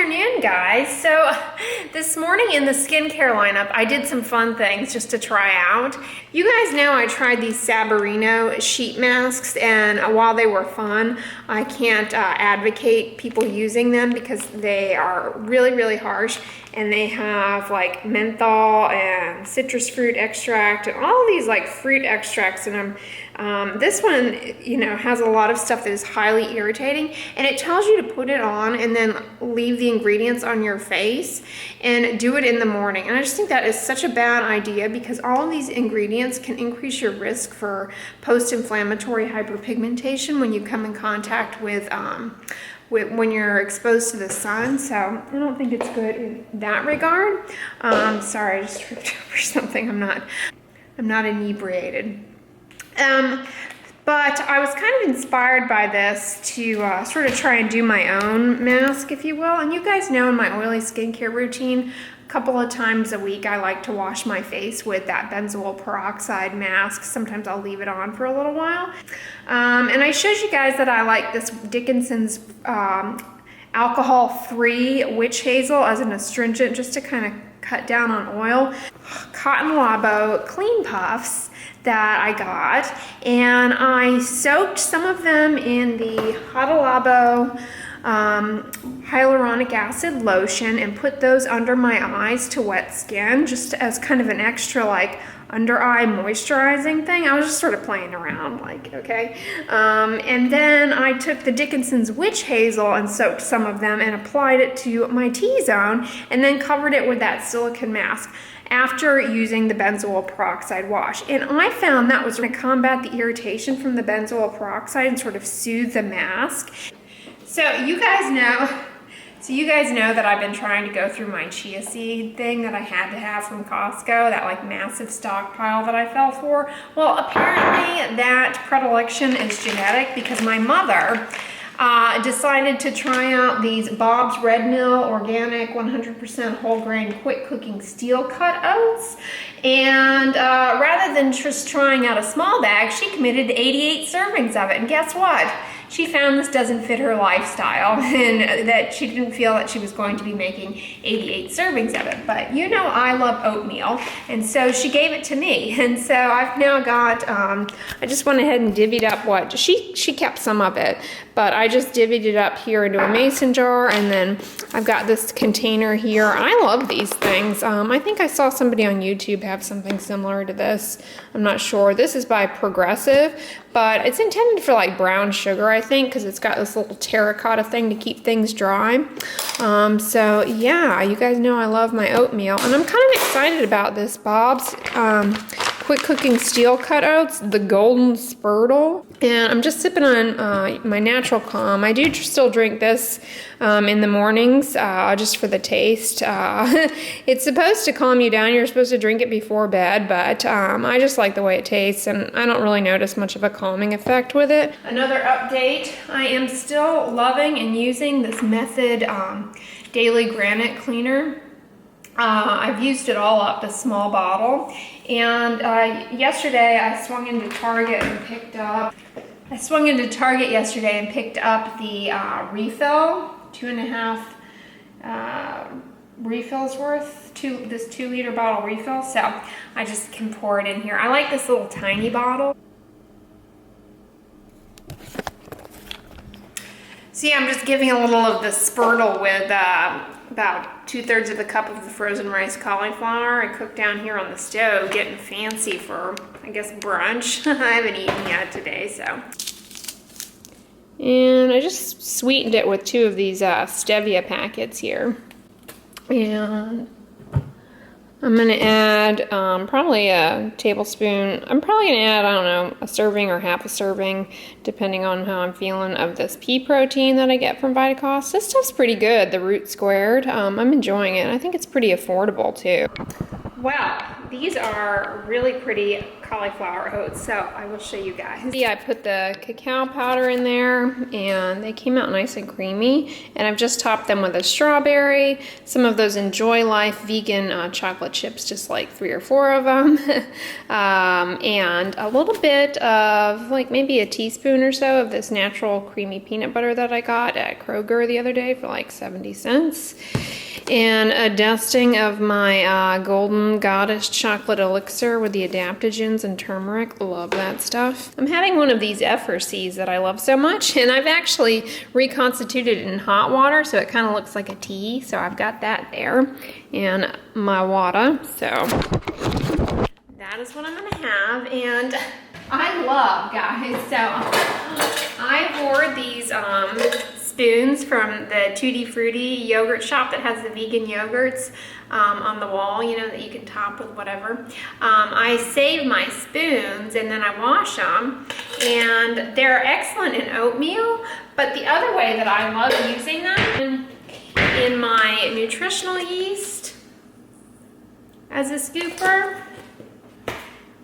afternoon, guys. So this morning in the skincare lineup, I did some fun things just to try out. You guys know I tried these Sabarino sheet masks, and while they were fun, I can't advocate people using them because they are really, really harsh, and they have like menthol and citrus fruit extract and all these like fruit extracts in them. This one, you know, has a lot of stuff that is highly irritating, and it tells you to put it on and then leave the ingredients on your face and do it in the morning. And I just think that is such a bad idea because all of these ingredients can increase your risk for post-inflammatory hyperpigmentation when you come in contact with when you're exposed to the sun. So I don't think it's good in that regard. Sorry, I just tripped over something. I'm not inebriated. But I was kind of inspired by this to sort of try and do my own mask, if you will. And you guys know in my oily skincare routine, a couple of times a week I like to wash my face with that benzoyl peroxide mask. Sometimes I'll leave it on for a little while. And I showed you guys that I like this Dickinson's alcohol-free witch hazel as an astringent, just to kind of cut down on oil. Cotton Labo Clean Puffs that I got, and I soaked some of them in the Hada Labo hyaluronic acid lotion and put those under my eyes to wet skin, just as kind of an extra like under eye moisturizing thing. I was just sort of playing around, like, okay. And then I took the Dickinson's Witch Hazel and soaked some of them and applied it to my T-zone and then covered it with that silicone mask after using the benzoyl peroxide wash. And I found that was going to combat the irritation from the benzoyl peroxide and sort of soothe the mask. So you guys know that I've been trying to go through my chia seed thing that I had to have from Costco, that like massive stockpile that I fell for. Well, apparently that predilection is genetic because my mother decided to try out these Bob's Red Mill organic 100% whole grain quick cooking steel cut oats, and rather than just trying out a small bag, she committed to 88 servings of it. And guess what? She found this doesn't fit her lifestyle and that she didn't feel that she was going to be making 88 servings of it. But you know I love oatmeal, and so she gave it to me. And so I've now got, I just went ahead and divvied up what, she kept some of it, but I just divvied it up here into a mason jar, and then I've got this container here. I love these things. I think I saw somebody on YouTube have something similar to this. I'm not sure. This is by Progressive, but it's intended for like brown sugar, I think, because it's got this little terracotta thing to keep things dry. So yeah, you guys know I love my oatmeal, and I'm kind of excited about this Bob's quick cooking steel cut oats, the golden spurtle. And I'm just sipping on my natural calm. I do still drink this in the mornings just for the taste. It's supposed to calm you down. You're supposed to drink it before bed, but I just like the way it tastes, and I don't really notice much of a calming effect with it. Another update, I am still loving and using this Method Daily Granite Cleaner. I've used it all up, the small bottle, and yesterday I swung into Target yesterday and picked up the refill, 2.5 refills worth, this 2-liter bottle refill, so I just can pour it in here. I like this little tiny bottle. See, I'm just giving a little of the spurtle with about 2/3 of the cup of the frozen rice cauliflower I cooked down here on the stove, getting fancy for, I guess, brunch. I haven't eaten yet today, so. And I just sweetened it with 2 of these stevia packets here. And I'm gonna add probably a tablespoon. I'm probably gonna add, I don't know, a serving or half a serving, depending on how I'm feeling, of this pea protein that I get from Vitacost. This stuff's pretty good, the root squared. I'm enjoying it. I think it's pretty affordable too. Well, these are really pretty cauliflower oats, so I will show you guys. See, I put the cacao powder in there, and they came out nice and creamy, and I've just topped them with a strawberry, some of those Enjoy Life vegan chocolate chips, just like 3 or 4 of them, and a little bit of, like maybe a teaspoon or so of this natural creamy peanut butter that I got at Kroger the other day for like 70 cents. And a dusting of my Golden Goddess chocolate elixir with the adaptogens and turmeric. Love that stuff. I'm having one of these FRCs that I love so much, and I've actually reconstituted it in hot water, so it kind of looks like a tea. So I've got that there, and my water. So that is what I'm gonna have, and I love, guys. So I hoard these spoons from the Tutti Frutti yogurt shop that has the vegan yogurts on the wall, you know, that you can top with whatever. I save my spoons and then I wash them, and they're excellent in oatmeal, but the other way that I love using them in my nutritional yeast as a scooper.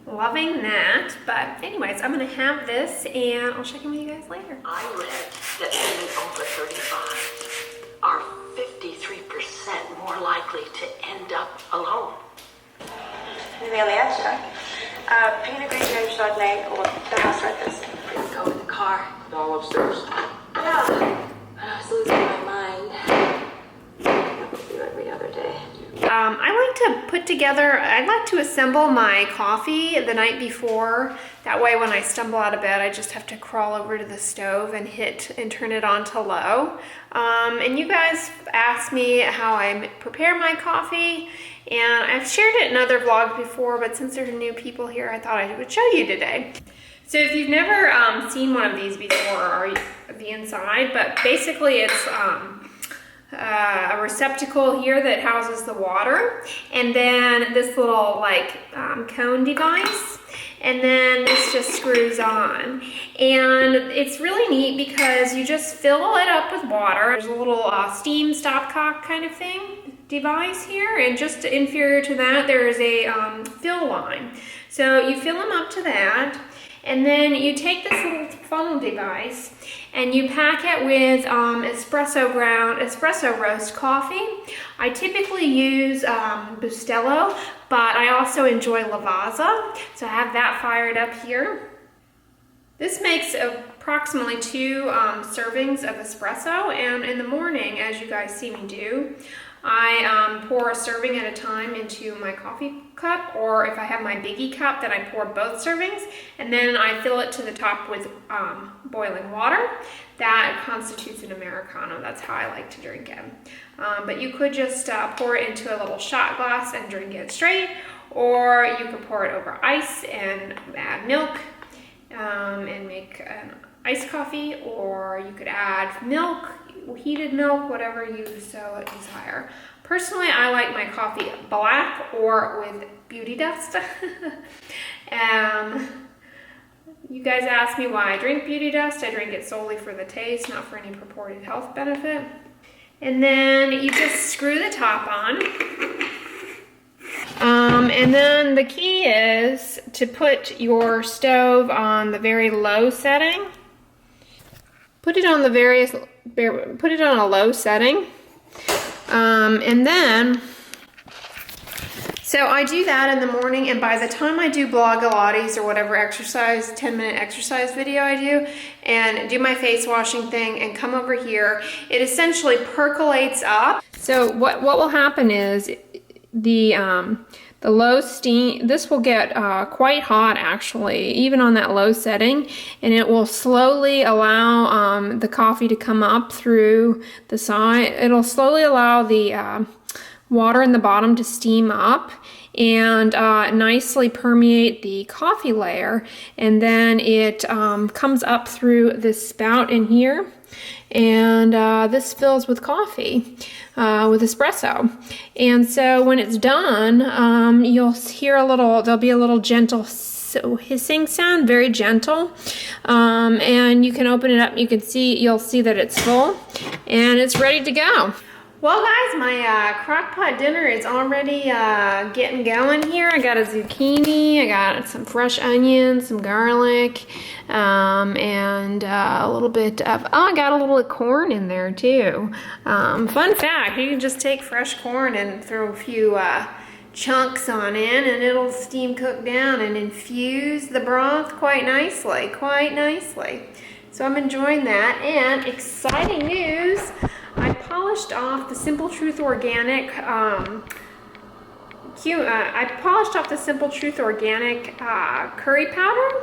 Loving that. But anyways, I'm gonna have this and I'll check in with you guys later. I read that women over 35 are 53% more likely to end up alone. Amelia, Pinot Grigio, Chardonnay, or the house red this. Let's go in the car. All upstairs. Yeah. I was losing my mind. That would be every other day. I like to put together, I like to assemble my coffee the night before. That way when I stumble out of bed, I just have to crawl over to the stove and hit and turn it on to low. And you guys asked me how I prepare my coffee, and I've shared it in other vlogs before, but since there's new people here, I thought I would show you today. So if you've never seen one of these before, or the inside, but basically it's a receptacle here that houses the water, and then this little like cone device, and then this just screws on. And it's really neat because you just fill it up with water. There's a little steam stopcock kind of thing device here, and just inferior to that there is a fill line. So you fill them up to that, and then you take this little funnel device and you pack it with espresso roast coffee. I typically use Bustelo, but I also enjoy Lavazza, so I have that fired up here. This makes approximately 2 servings of espresso, and in the morning, as you guys see me do, I pour a serving at a time into my coffee cup, or if I have my biggie cup, then I pour both servings, and then I fill it to the top with boiling water. That constitutes an Americano. That's how I like to drink it. But you could just pour it into a little shot glass and drink it straight, or you could pour it over ice and add milk and make an iced coffee, or you could add milk, heated milk, whatever you so desire. Personally, I like my coffee black or with beauty dust. You guys ask me why I drink beauty dust. I drink it solely for the taste, not for any purported health benefit. And then you just screw the top on. And then the key is to put your stove on the very low setting. Put it on a low setting, and then, so I do that in the morning, and by the time I do Blogilates or whatever exercise, 10-minute exercise video I do, and do my face washing thing and come over here, it essentially percolates up. So what will happen is the low steam, this will get quite hot actually, even on that low setting, and it will slowly allow the coffee to come up through the side. It'll slowly allow the water in the bottom to steam up and nicely permeate the coffee layer, and then it comes up through this spout in here, and this fills with coffee, with espresso. And so when it's done, you'll hear there'll be a little gentle hissing sound, very gentle, and you can open it up, you'll see that it's full and it's ready to go. Well, guys, my crock pot dinner is already getting going here. I got a zucchini, I got some fresh onions, some garlic, and a little bit of, I got a little corn in there too. Fun fact, you can just take fresh corn and throw a few chunks on in, and it'll steam cook down and infuse the broth quite nicely, So I'm enjoying that, and exciting news, I polished off the Simple Truth Organic curry powder,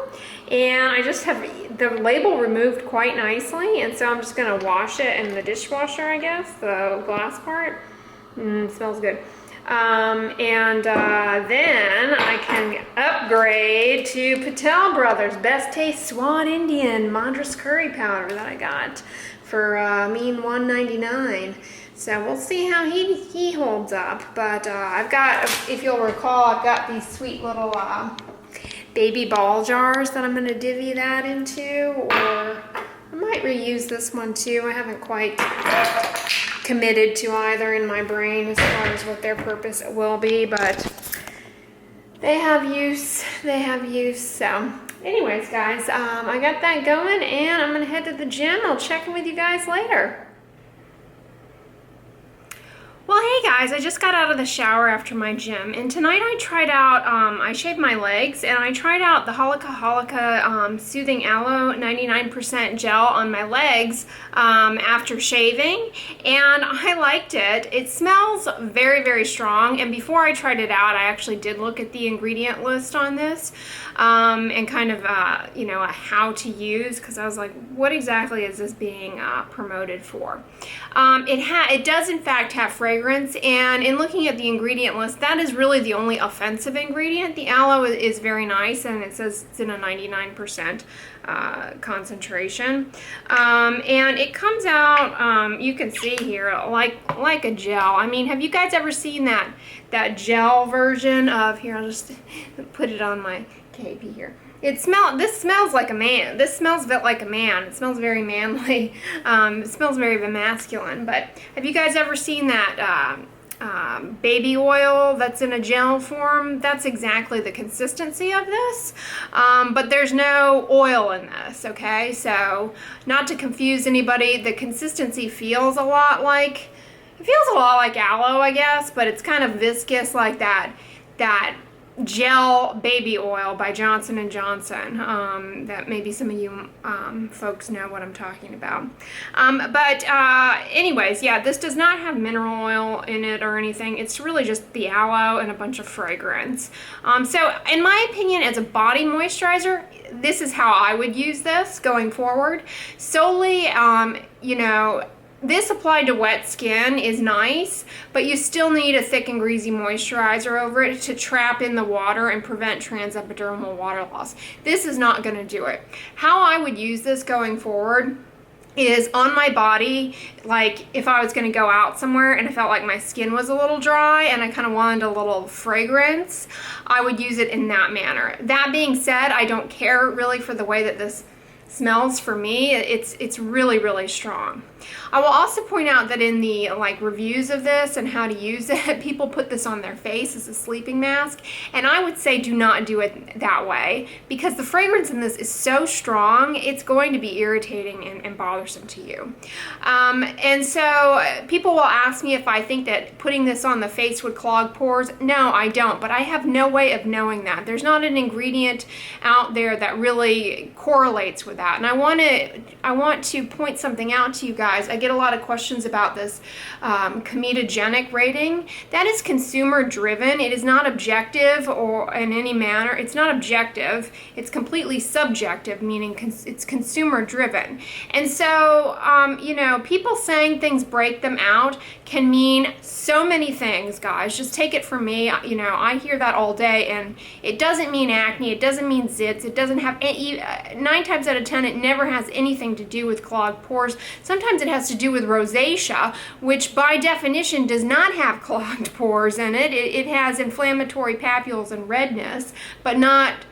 and I just have the label removed quite nicely, and so I'm just gonna wash it in the dishwasher, I guess, the glass part. Smells good. Then I can upgrade to Patel Brothers Best Taste Swan Indian Madras curry powder that I got for mean $1.99. So we'll see how he holds up. But I've got, if you'll recall, I've got these sweet little baby ball jars that I'm going to divvy that into, or I might reuse this one too. I haven't quite committed to either in my brain as far as what their purpose will be, but they have use. So anyways, guys, I got that going, and I'm gonna head to the gym. I'll check in with you guys later. Well, hey guys, I just got out of the shower after my gym, and tonight I tried out, I shaved my legs, and I tried out the Halaka Soothing Aloe 99% gel on my legs after shaving, and I liked it. It smells very, very strong, and before I tried it out, I actually did look at the ingredient list on this, and kind of, a how to use, because I was like, what exactly is this being promoted for? It does in fact have fragrance, and in looking at the ingredient list, that is really the only offensive ingredient. The aloe is very nice, and it says it's in a 99% concentration, and it comes out, you can see here, like a gel. I mean, have you guys ever seen that gel version of, here, I'll just put it on my KP here. This smells like a man. This smells a bit like a man. It smells very manly. It smells very masculine. But have you guys ever seen that baby oil that's in a gel form? That's exactly the consistency of this. But there's no oil in this, okay? So not to confuse anybody, the consistency feels a lot like aloe, I guess, but it's kind of viscous like that gel baby oil by Johnson & Johnson, that maybe some of you folks know what I'm talking about. Anyways, yeah, this does not have mineral oil in it or anything. It's really just the aloe and a bunch of fragrance. So in my opinion, as a body moisturizer, this is how I would use this going forward. Solely, this applied to wet skin is nice, but you still need a thick and greasy moisturizer over it to trap in the water and prevent transepidermal water loss. This is not going to do it. How I would use this going forward is on my body, like if I was going to go out somewhere and I felt like my skin was a little dry and I kind of wanted a little fragrance, I would use it in that manner. That being said, I don't care really for the way that this smells for me. It's really, really strong. I will also point out that in the reviews of this and how to use it, people put this on their face as a sleeping mask, and I would say do not do it that way, because the fragrance in this is so strong, it's going to be irritating and bothersome to you. And so people will ask me if I think that putting this on the face would clog pores. No, I don't, but I have no way of knowing that. There's not an ingredient out there that really correlates with that, and I want to point something out to you guys. I get a lot of questions about this comedogenic rating. That is consumer driven. It is not objective or in any manner. It's not objective. It's completely subjective, meaning it's consumer driven. And so, people saying things break them out can mean so many things, guys. Just take it from me. I hear that all day, and it doesn't mean acne. It doesn't mean zits. It doesn't have any, 9 times out of 10, it never has anything to do with clogged pores. Sometimes it has to do with rosacea, which by definition does not have clogged pores in it. It has inflammatory papules and redness, but not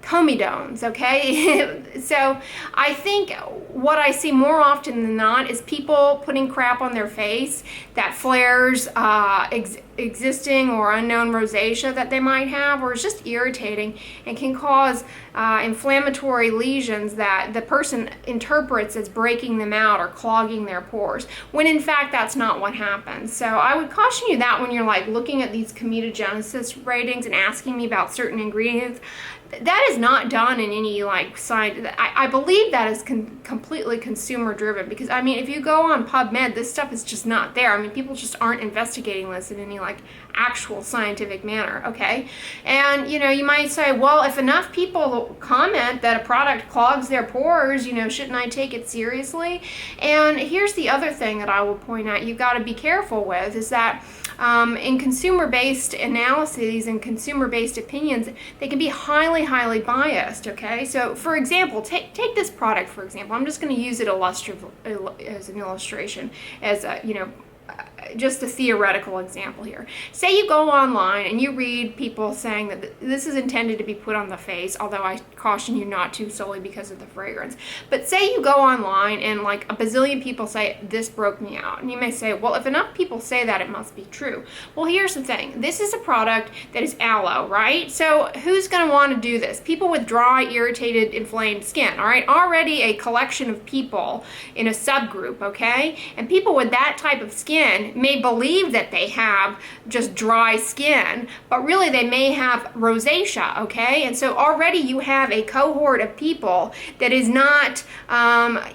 comedones, okay? So I think what I see more often than not is people putting crap on their face that flares existing or unknown rosacea that they might have, or is just irritating and can cause inflammatory lesions that the person interprets as breaking them out or clogging their pores, when in fact that's not what happens. So I would caution you that when you're like looking at these comedogenesis ratings and asking me about certain ingredients, that is not done in any like science. I believe that is completely consumer driven, because I mean, if you go on PubMed, this stuff is just not there. I mean, people just aren't investigating this in any like actual scientific manner, okay? And you know, you might say, well, if enough people comment that a product clogs their pores, you know, shouldn't I take it seriously? And here's the other thing that I will point out you've got to be careful with, is that in consumer-based analyses and consumer-based opinions, they can be highly biased, okay? So for example, take this product for example. I'm just going to use it as an illustration, as a, you know, just a theoretical example here. Say you go online and you read people saying that this is intended to be put on the face, although I caution you not to, solely because of the fragrance. But say you go online and like a bazillion people say, this broke me out. And you may say, well, if enough people say that, it must be true. Well, here's the thing. This is a product that is aloe, right? So who's going to want to do this? People with dry, irritated, inflamed skin, all right? Already a collection of people in a subgroup, okay? And people with that type of skin may believe that they have just dry skin, but really they may have rosacea, okay? And so already you have a cohort of people that is not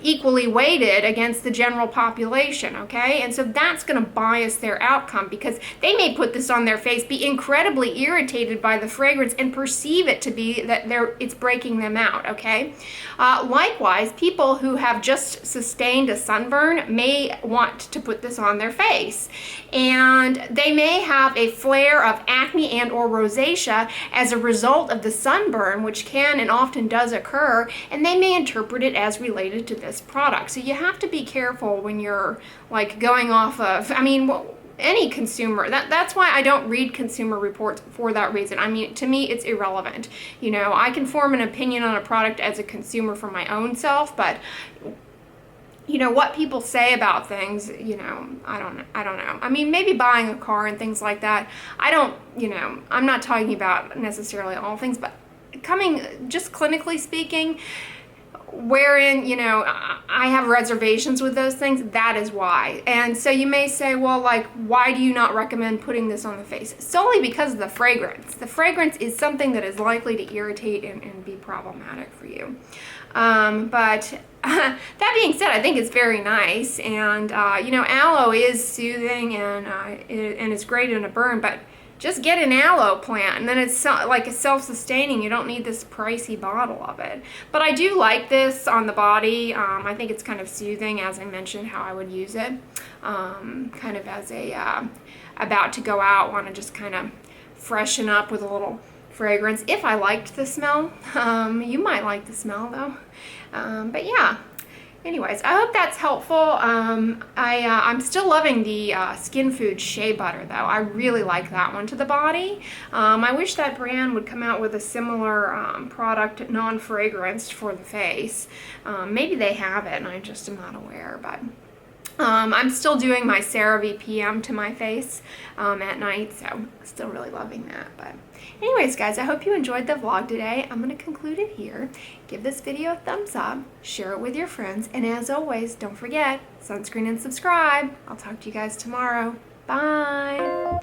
equally weighted against the general population, okay? And so that's going to bias their outcome, because they may put this on their face, be incredibly irritated by the fragrance, and perceive it to be that it's breaking them out, okay? Likewise, people who have just sustained a sunburn may want to put this on their face, and they may have a flare of acne and or rosacea as a result of the sunburn, which can and often does occur, and they may interpret it as related to this product. So you have to be careful when you're like going off of, I mean, any consumer. That's why I don't read consumer reports for that reason. I mean, to me, it's irrelevant. You know, I can form an opinion on a product as a consumer for my own self, but you know, what people say about things, you know, I don't know. I mean, maybe buying a car and things like that. I don't, you know, I'm not talking about necessarily all things, but just clinically speaking, wherein, you know, I have reservations with those things, that is why. And so you may say, well, like, why do you not recommend putting this on the face? Solely because of the fragrance. The fragrance is something that is likely to irritate and be problematic for you. But that being said, I think it's very nice, and you know, aloe is soothing and it's great in a burn, but just get an aloe plant, and then it's like a self-sustaining. You don't need this pricey bottle of it. But I do like this on the body. I think it's kind of soothing, as I mentioned how I would use it, kind of as a about to go out, want to just kind of freshen up with a little fragrance. If I liked the smell, you might like the smell though. But yeah, anyways, I hope that's helpful. I'm still loving the Skin Food Shea Butter though. I really like that one to the body. I wish that brand would come out with a similar product, non-fragranced, for the face. Maybe they have it and I just am not aware, but I'm still doing my CeraVe PM to my face at night, so still really loving that. But anyways, guys, I hope you enjoyed the vlog today. I'm going to conclude it here. Give this video a thumbs up, share it with your friends, and as always, don't forget, sunscreen and subscribe. I'll talk to you guys tomorrow. Bye!